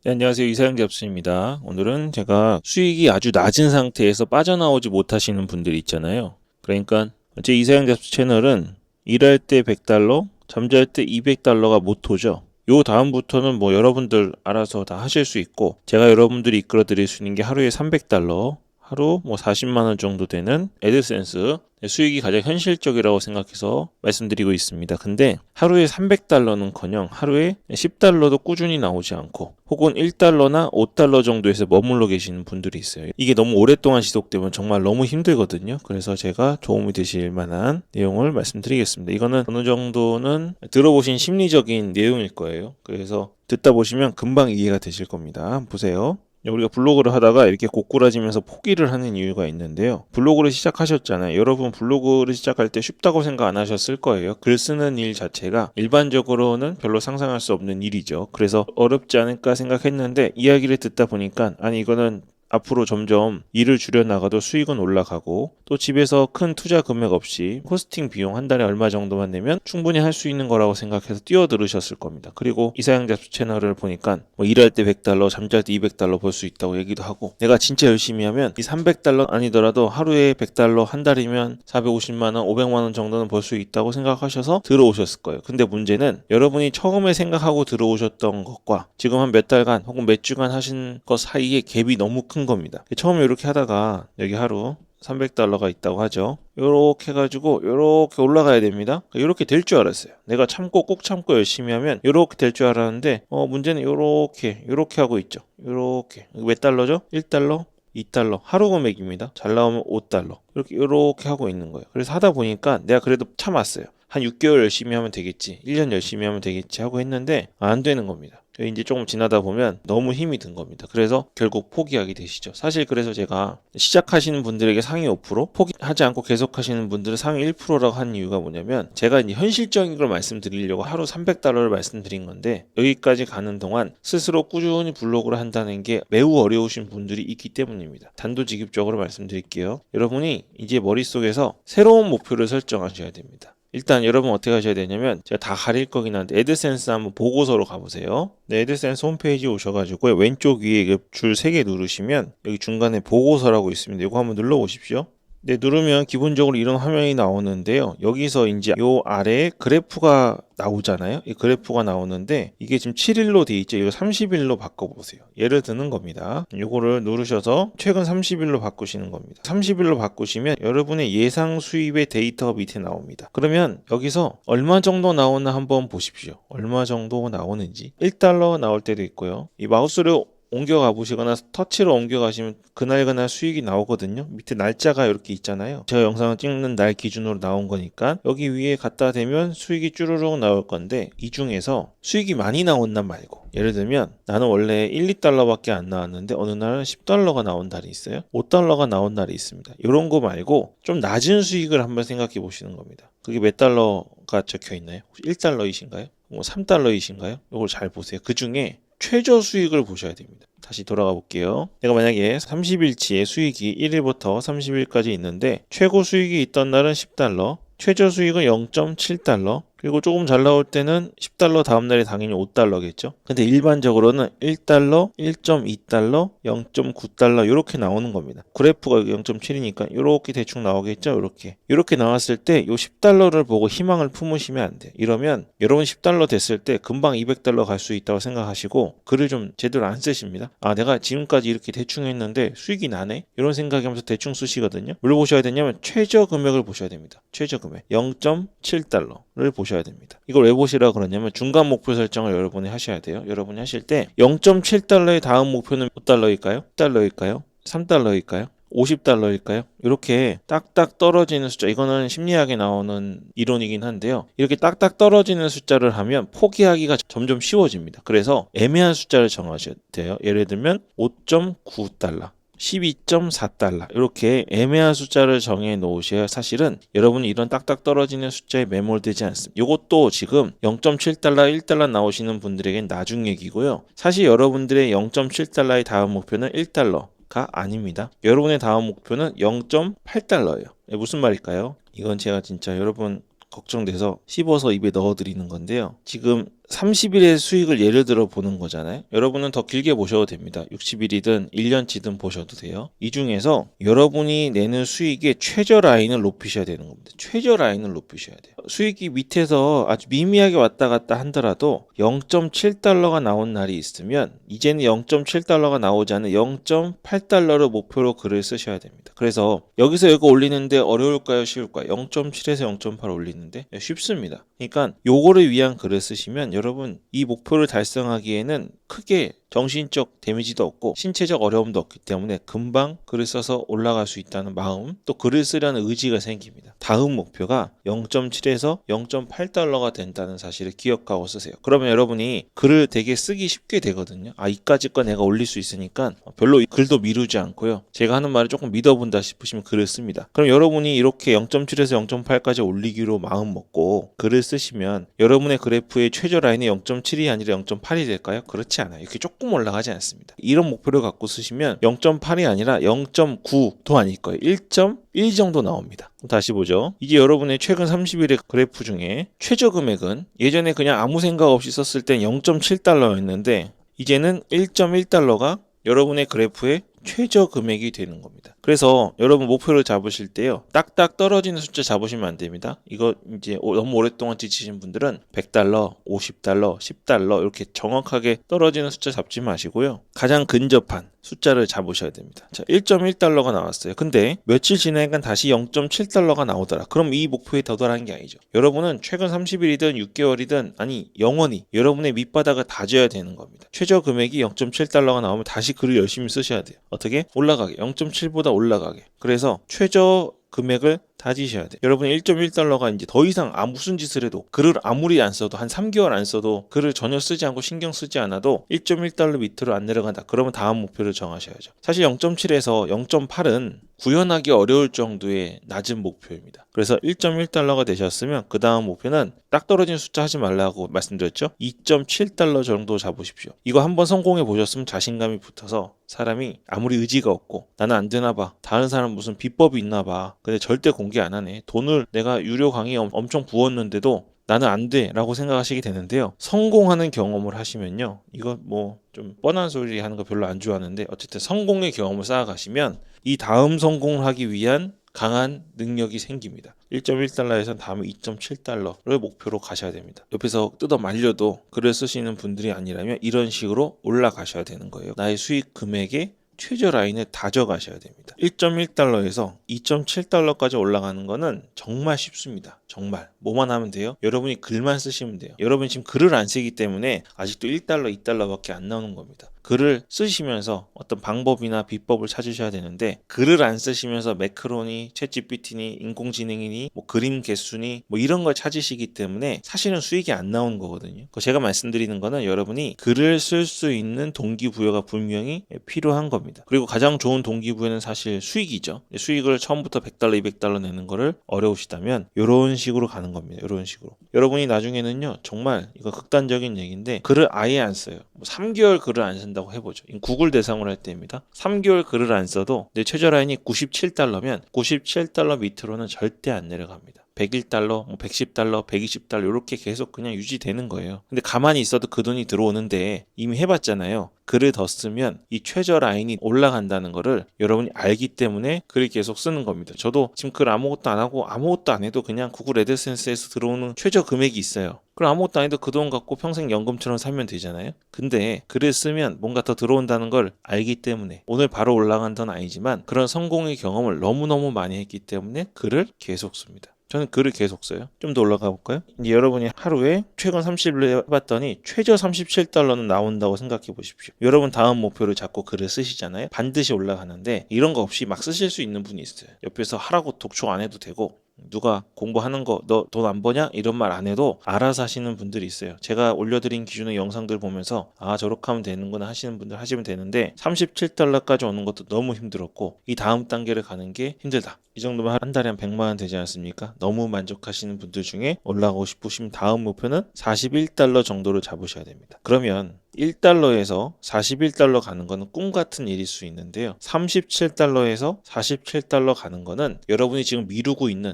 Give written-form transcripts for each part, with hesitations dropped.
네, 안녕하세요. 이사영 잡스입니다. 오늘은 제가 수익이 아주 낮은 상태에서 빠져나오지 못하시는 분들이 있잖아요. 그러니까 제 이사영 잡스 채널은 일할 때 100달러, 잠잘 때 200달러가 모토죠. 요 다음부터는 뭐 여러분들 알아서 다 하실 수 있고, 제가 여러분들이 이끌어 드릴 수 있는 게 하루에 300달러, 하루 뭐 40만 원 정도 되는 애드센스 수익이 가장 현실적이라고 생각해서 말씀드리고 있습니다. 근데 하루에 300달러는커녕 하루에 10달러도 꾸준히 나오지 않고 혹은 1달러나 5달러 정도에서 머물러 계시는 분들이 있어요. 이게 너무 오랫동안 지속되면 정말 너무 힘들거든요. 그래서 제가 도움이 되실 만한 내용을 말씀드리겠습니다. 이거는 어느 정도는 들어보신 심리적인 내용일 거예요. 그래서 듣다 보시면 금방 이해가 되실 겁니다. 한번 보세요. 우리가 블로그를 하다가 이렇게 고꾸라지면서 포기를 하는 이유가 있는데요. 블로그를 시작하셨잖아요. 여러분 블로그를 시작할 때 쉽다고 생각 안 하셨을 거예요. 글 쓰는 일 자체가 일반적으로는 별로 상상할 수 없는 일이죠. 그래서 어렵지 않을까 생각했는데 이야기를 듣다 보니까 아니 이거는 앞으로 점점 일을 줄여나가도 수익은 올라가고 또 집에서 큰 투자 금액 없이 호스팅 비용 한 달에 얼마 정도만 내면 충분히 할 수 있는 거라고 생각해서 뛰어들으셨을 겁니다. 그리고 이사영 잡수 채널을 보니까 뭐 일할 때 100달러, 잠잘 때 200달러 벌 수 있다고 얘기도 하고 내가 진짜 열심히 하면 이 300달러 아니더라도 하루에 100달러 한 달이면 450만 원, 500만 원 정도는 벌 수 있다고 생각하셔서 들어오셨을 거예요. 근데 문제는 여러분이 처음에 생각하고 들어오셨던 것과 지금 한 몇 달간 혹은 몇 주간 하신 것 사이에 갭이 너무 큰 겁니다. 처음에 이렇게 하다가 여기 하루 300달러가 있다고 하죠. 요렇게 해가지고 요렇게 올라가야 됩니다. 요렇게 될 줄 알았어요. 내가 참고 꼭 참고 열심히 하면 요렇게 될 줄 알았는데 문제는 요렇게 하고 있죠. 요렇게 몇 달러죠? 1달러? 2달러 하루 금액입니다. 잘 나오면 5달러 요렇게 하고 있는 거예요. 그래서 하다 보니까 내가 그래도 참았어요. 한 6개월 열심히 하면 되겠지, 1년 열심히 하면 되겠지 하고 했는데 안 되는 겁니다. 이제 조금 지나다 보면 너무 힘이 든 겁니다. 그래서 결국 포기하게 되시죠. 사실 그래서 제가 시작하시는 분들에게 상위 5%, 포기하지 않고 계속하시는 분들은 상위 1%라고 한 이유가 뭐냐면 제가 이제 현실적인 걸 말씀드리려고 하루 300달러를 말씀드린 건데 여기까지 가는 동안 스스로 꾸준히 블로그를 한다는 게 매우 어려우신 분들이 있기 때문입니다. 단도직입적으로 말씀드릴게요. 여러분이 이제 머릿속에서 새로운 목표를 설정하셔야 됩니다. 일단 여러분 어떻게 하셔야 되냐면 제가 다 가릴 거긴 한데 애드센스 한번 보고서로 가보세요. 네, 애드센스 홈페이지 오셔가지고 왼쪽 위에 줄 3개 누르시면 여기 중간에 보고서라고 있습니다. 이거 한번 눌러보십시오. 네, 누르면 기본적으로 이런 화면이 나오는데요. 여기서 이제 요 아래에 그래프가 나오잖아요. 이 그래프가 나오는데 이게 지금 7일로 돼 있죠. 이거 30일로 바꿔보세요. 예를 드는 겁니다. 요거를 누르셔서 최근 30일로 바꾸시는 겁니다. 30일로 바꾸시면 여러분의 예상 수입의 데이터가 밑에 나옵니다. 그러면 여기서 얼마 정도 나오나 한번 보십시오. 얼마 정도 나오는지. 1달러 나올 때도 있고요. 이 마우스를 옮겨가 보시거나 터치로 옮겨가시면 그날 수익이 나오거든요. 밑에 날짜가 이렇게 있잖아요. 제가 영상을 찍는 날 기준으로 나온 거니까 여기 위에 갖다 대면 수익이 쭈루룩 나올 건데 이 중에서 수익이 많이 나온 날 말고 예를 들면 나는 원래 1, 2달러밖에 안 나왔는데 어느 날은 10달러가 나온 날이 있어요. 5달러가 나온 날이 있습니다. 이런 거 말고 좀 낮은 수익을 한번 생각해 보시는 겁니다. 그게 몇 달러가 적혀 있나요? 혹시 1달러이신가요? 뭐 3달러이신가요? 이걸 잘 보세요. 그 중에 최저 수익을 보셔야 됩니다. 다시 돌아가 볼게요. 내가 만약에 30일치의 수익이 1일부터 30일까지 있는데 최고 수익이 있던 날은 10달러, 최저 수익은 0.7달러, 그리고 조금 잘 나올 때는 10달러 다음날이 당연히 5달러겠죠. 근데 일반적으로는 1달러, 1.2달러, 0.9달러 이렇게 나오는 겁니다. 그래프가 0.7이니까 이렇게 대충 나오겠죠. 이렇게 나왔을 때 이 10달러를 보고 희망을 품으시면 안 돼요. 이러면 여러분 10달러 됐을 때 금방 200달러 갈 수 있다고 생각하시고 글을 좀 제대로 안 쓰십니다. 아, 내가 지금까지 이렇게 대충 했는데 수익이 나네? 이런 생각하면서 대충 쓰시거든요. 뭘 보셔야 되냐면 최저 금액을 보셔야 됩니다. 최저 금액 0.7달러를 보셔야 됩니다. 이걸 왜 보시라고 그러냐면 중간 목표 설정을 여러분이 하셔야 돼요. 여러분이 하실 때 0.7달러의 다음 목표는 5달러일까요? 10달러일까요? 3달러일까요? 50달러일까요? 이렇게 딱딱 떨어지는 숫자, 이거는 심리학에 나오는 이론이긴 한데요. 이렇게 딱딱 떨어지는 숫자를 하면 포기하기가 점점 쉬워집니다. 그래서 애매한 숫자를 정하셔야 돼요. 예를 들면 5.9달러 12.4달러 이렇게 애매한 숫자를 정해 놓으셔야 사실은 여러분이 이런 딱딱 떨어지는 숫자에 매몰되지 않습니다. 이것도 지금 0.7달러, 1달러 나오시는 분들에겐 나중 얘기고요. 사실 여러분들의 0.7달러의 다음 목표는 1달러가 아닙니다. 여러분의 다음 목표는 0.8달러예요. 무슨 말일까요? 이건 제가 진짜 여러분 걱정돼서 씹어서 입에 넣어드리는 건데요. 지금 30일의 수익을 예를 들어 보는 거잖아요. 여러분은 더 길게 보셔도 됩니다. 60일이든 1년치든 보셔도 돼요. 이 중에서 여러분이 내는 수익의 최저 라인을 높이셔야 되는 겁니다. 최저 라인을 높이셔야 돼요. 수익이 밑에서 아주 미미하게 왔다 갔다 하더라도 0.7달러가 나온 날이 있으면 이제는 0.7달러가 나오지 않는 0.8달러를 목표로 글을 쓰셔야 됩니다. 그래서 여기서 이거 올리는데 어려울까요? 쉬울까요? 0.7에서 0.8 올리는데 쉽습니다. 그러니까 요거를 위한 글을 쓰시면 여러분 이 목표를 달성하기에는 크게 정신적 데미지도 없고 신체적 어려움도 없기 때문에 금방 글을 써서 올라갈 수 있다는 마음, 또 글을 쓰려는 의지가 생깁니다. 다음 목표가 0.7에서 0.8달러가 된다는 사실을 기억하고 쓰세요. 그러면 여러분이 글을 되게 쓰기 쉽게 되거든요. 이까짓 거 내가 올릴 수 있으니까 별로 글도 미루지 않고요. 제가 하는 말을 조금 믿어본다 싶으시면 글을 씁니다. 그럼 여러분이 이렇게 0.7에서 0.8까지 올리기로 마음 먹고 글을 쓰시면 여러분의 그래프의 최저 라인이 0.7이 아니라 0.8이 될까요? 그렇지 않아요. 이렇게 조금 올라가지 않습니다. 이런 목표를 갖고 쓰시면 0.8이 아니라 0.9도 아닐 거예요. 1.1 정도 나옵니다. 다시 보죠. 이게 여러분의 최근 30일의 그래프 중에 최저 금액은 예전에 그냥 아무 생각 없이 썼을 땐 0.7달러였는데 이제는 1.1달러가 여러분의 그래프의 최저 금액이 되는 겁니다. 그래서 여러분 목표를 잡으실 때요. 딱딱 떨어지는 숫자 잡으시면 안 됩니다. 이거 이제 너무 오랫동안 지치신 분들은 100달러, 50달러, 10달러 이렇게 정확하게 떨어지는 숫자 잡지 마시고요. 가장 근접한 숫자를 잡으셔야 됩니다. 자, 1.1달러가 나왔어요. 근데 며칠 지나니까 다시 0.7달러가 나오더라. 그럼 이 목표에 도달한 게 아니죠. 여러분은 최근 30일이든 6개월이든 아니 영원히 여러분의 밑바닥을 다져야 되는 겁니다. 최저 금액이 0.7달러가 나오면 다시 글을 열심히 쓰셔야 돼요. 어떻게? 올라가게. 0.7보다 올라가게. 그래서 최저 금액을 다지셔야 돼요. 여러분 1.1달러가 이제 더 이상 무슨 짓을 해도 글을 아무리 안 써도 한 3개월 안 써도 글을 전혀 쓰지 않고 신경 쓰지 않아도 1.1달러 밑으로 안 내려간다. 그러면 다음 목표를 정하셔야죠. 사실 0.7에서 0.8은 구현하기 어려울 정도의 낮은 목표입니다. 그래서 1.1달러가 되셨으면 그 다음 목표는 딱 떨어진 숫자 하지 말라고 말씀드렸죠. 2.7달러 정도 잡으십시오. 이거 한번 성공해 보셨으면 자신감이 붙어서 사람이 아무리 의지가 없고 나는 안 되나 봐. 다른 사람 무슨 비법이 있나 봐. 근데 절대 공개 안 하네. 돈을 내가 유료 강의 엄청 부었는데도 나는 안 돼 라고 생각하시게 되는데요. 성공하는 경험을 하시면요. 이거 뭐 좀 뻔한 소리 하는 거 별로 안 좋아하는데 어쨌든 성공의 경험을 쌓아가시면 이 다음 성공을 하기 위한 강한 능력이 생깁니다. 1.1달러에서 다음에 2.7달러를 목표로 가셔야 됩니다. 옆에서 뜯어 말려도 글을 쓰시는 분들이 아니라면 이런 식으로 올라가셔야 되는 거예요. 나의 수익 금액의 최저 라인을 다져가셔야 됩니다. 1.1달러에서 2.7달러까지 올라가는 거는 정말 쉽습니다. 정말 뭐만 하면 돼요? 여러분이 글만 쓰시면 돼요. 여러분이 지금 글을 안 쓰기 때문에 아직도 1달러, 2달러밖에 안 나오는 겁니다. 글을 쓰시면서 어떤 방법이나 비법을 찾으셔야 되는데 글을 안 쓰시면서 매크로니, 챗GPT니, 인공지능이니, 뭐 그림 개수니 뭐 이런 걸 찾으시기 때문에 사실은 수익이 안 나오는 거거든요. 제가 말씀드리는 거는 여러분이 글을 쓸 수 있는 동기부여가 분명히 필요한 겁니다. 그리고 가장 좋은 동기부여는 사실 수익이죠. 수익을 처음부터 100달러, 200달러 내는 거를 어려우시다면 이런 식으로 가는 겁니다. 이런 식으로. 여러분이 나중에는요. 정말 이거 극단적인 얘기인데 글을 아예 안 써요. 3개월 글을 안 쓴다고 해보죠. 구글 대상으로 할 때입니다. 3개월 글을 안 써도 내 최저 라인이 97달러면 97달러 밑으로는 절대 안 내려갑니다. 101달러, 110달러, 120달러 이렇게 계속 그냥 유지되는 거예요. 근데 가만히 있어도 그 돈이 들어오는데 이미 해봤잖아요. 글을 더 쓰면 이 최저 라인이 올라간다는 거를 여러분이 알기 때문에 글을 계속 쓰는 겁니다. 저도 지금 글 아무것도 안 하고 아무것도 안 해도 그냥 구글 애드센스에서 들어오는 최저 금액이 있어요. 그럼 아무것도 안 해도 그 돈 갖고 평생 연금처럼 살면 되잖아요. 근데 글을 쓰면 뭔가 더 들어온다는 걸 알기 때문에 오늘 바로 올라간 돈 아니지만 그런 성공의 경험을 너무너무 많이 했기 때문에 글을 계속 씁니다. 저는 글을 계속 써요. 좀 더 올라가 볼까요? 이제 여러분이 하루에 최근 30일 해봤더니 최저 37달러는 나온다고 생각해 보십시오. 여러분 다음 목표를 잡고 글을 쓰시잖아요. 반드시 올라가는데 이런 거 없이 막 쓰실 수 있는 분이 있어요. 옆에서 하라고 독촉 안 해도 되고 누가 공부하는 거 너 돈 안 버냐? 이런 말 안 해도 알아서 하시는 분들이 있어요. 제가 올려드린 기준의 영상들 보면서 저렇게 하면 되는구나 하시는 분들 하시면 되는데 37달러까지 오는 것도 너무 힘들었고 이 다음 단계를 가는 게 힘들다. 이 정도면 한 달에 한 100만 원 되지 않습니까? 너무 만족하시는 분들 중에 올라가고 싶으시면 다음 목표는 41달러 정도를 잡으셔야 됩니다. 그러면 1달러에서 41달러 가는 거는 꿈 같은 일일 수 있는데요. 37달러에서 47달러 가는 거는 여러분이 지금 미루고 있는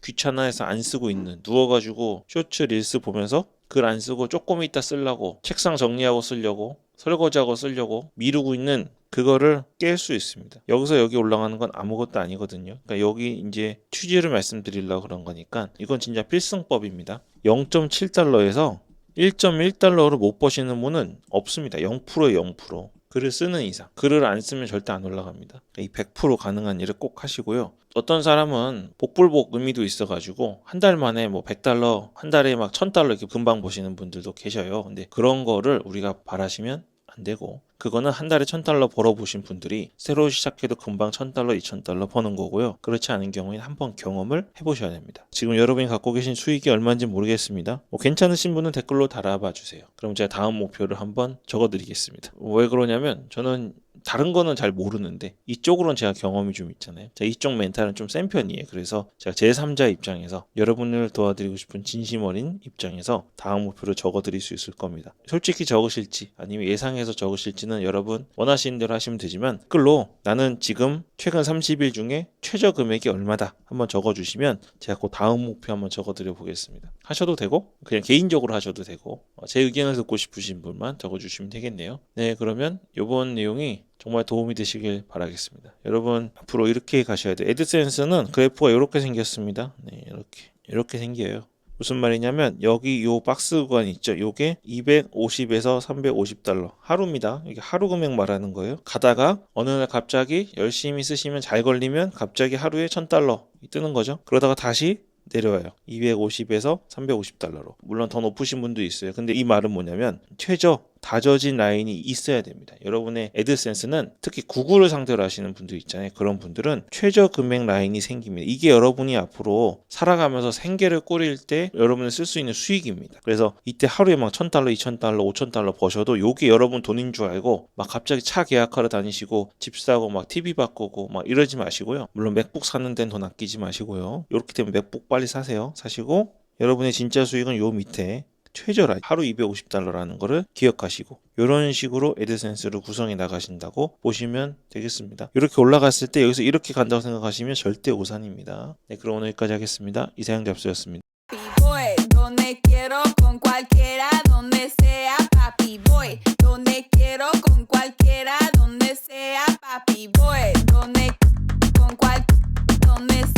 귀찮아해서 안 쓰고 있는 누워가지고 쇼츠 릴스 보면서 글 안 쓰고 조금 있다 쓰려고, 책상 정리하고 쓰려고, 설거지하고 쓰려고 미루고 있는 그거를 깰 수 있습니다. 여기서 여기 올라가는 건 아무것도 아니거든요. 그러니까 여기 이제 취지를 말씀드리려고 그런 거니까 이건 진짜 필승법입니다. 0.7달러에서 1.1달러를 못 버시는 분은 없습니다. 0%에 0%. 글을 쓰는 이상. 글을 안 쓰면 절대 안 올라갑니다. 이 100% 가능한 일을 꼭 하시고요. 어떤 사람은 복불복 의미도 있어가지고 한 달 만에 뭐 100달러, 한 달에 막 1000달러 이렇게 금방 보시는 분들도 계셔요. 근데 그런 거를 우리가 바라시면 안 되고, 그거는 한 달에 1000달러 벌어보신 분들이 새로 시작해도 금방 1000달러, 2000달러 버는 거고요. 그렇지 않은 경우에는 한번 경험을 해보셔야 됩니다. 지금 여러분이 갖고 계신 수익이 얼마인지 모르겠습니다. 괜찮으신 분은 댓글로 달아봐 주세요. 그럼 제가 다음 목표를 한번 적어드리겠습니다. 왜 그러냐면 저는 다른 거는 잘 모르는데 이쪽으로는 제가 경험이 좀 있잖아요. 제가 이쪽 멘탈은 좀 센 편이에요. 그래서 제가 제3자 입장에서 여러분을 도와드리고 싶은 진심 어린 입장에서 다음 목표를 적어드릴 수 있을 겁니다. 솔직히 적으실지 아니면 예상해서 적으실지는 여러분 원하시는 대로 하시면 되지만 댓글로 나는 지금 최근 30일 중에 최저 금액이 얼마다 한번 적어주시면 제가 그 다음 목표 한번 적어드려 보겠습니다. 하셔도 되고 그냥 개인적으로 하셔도 되고 제 의견을 듣고 싶으신 분만 적어주시면 되겠네요. 네, 그러면 이번 내용이 정말 도움이 되시길 바라겠습니다. 여러분 앞으로 이렇게 가셔야 돼요. 애드센스는 그래프가 이렇게 생겼습니다. 네, 이렇게 생겨요. 무슨 말이냐면 여기 요 박스 구간 있죠. 요게 250에서 350달러 하루입니다. 이게 하루 금액 말하는 거예요. 가다가 어느 날 갑자기 열심히 쓰시면 잘 걸리면 갑자기 하루에 1000달러 뜨는 거죠. 그러다가 다시 내려와요. 250에서 350달러로. 물론 더 높으신 분도 있어요. 근데 이 말은 뭐냐면 최저 다져진 라인이 있어야 됩니다. 여러분의 애드센스는 특히 구글을 상대로 하시는 분들 있잖아요. 그런 분들은 최저 금액 라인이 생깁니다. 이게 여러분이 앞으로 살아가면서 생계를 꾸릴 때 여러분이 쓸 수 있는 수익입니다. 그래서 이때 하루에 막 1000달러, 2000달러, 5000달러 버셔도 요게 여러분 돈인 줄 알고 막 갑자기 차 계약하러 다니시고 집 사고 막 TV 바꾸고 막 이러지 마시고요. 물론 맥북 사는 데는 돈 아끼지 마시고요. 이렇게 되면 맥북 빨리 사시고 여러분의 진짜 수익은 요 밑에 최저 라인 하루 250달러라는 거를 기억하시고 이런 식으로 애드센스를 구성해 나가신다고 보시면 되겠습니다. 이렇게 올라갔을 때 여기서 이렇게 간다고 생각하시면 절대 오산입니다. 네, 그럼 오늘 여기까지 하겠습니다. 이사영 잡수였습니다. Voy donde quiero con cualquiera, donde sea, papi. Voy donde quiero con cualquiera, donde sea, papi. Voy donde con cual, donde sea.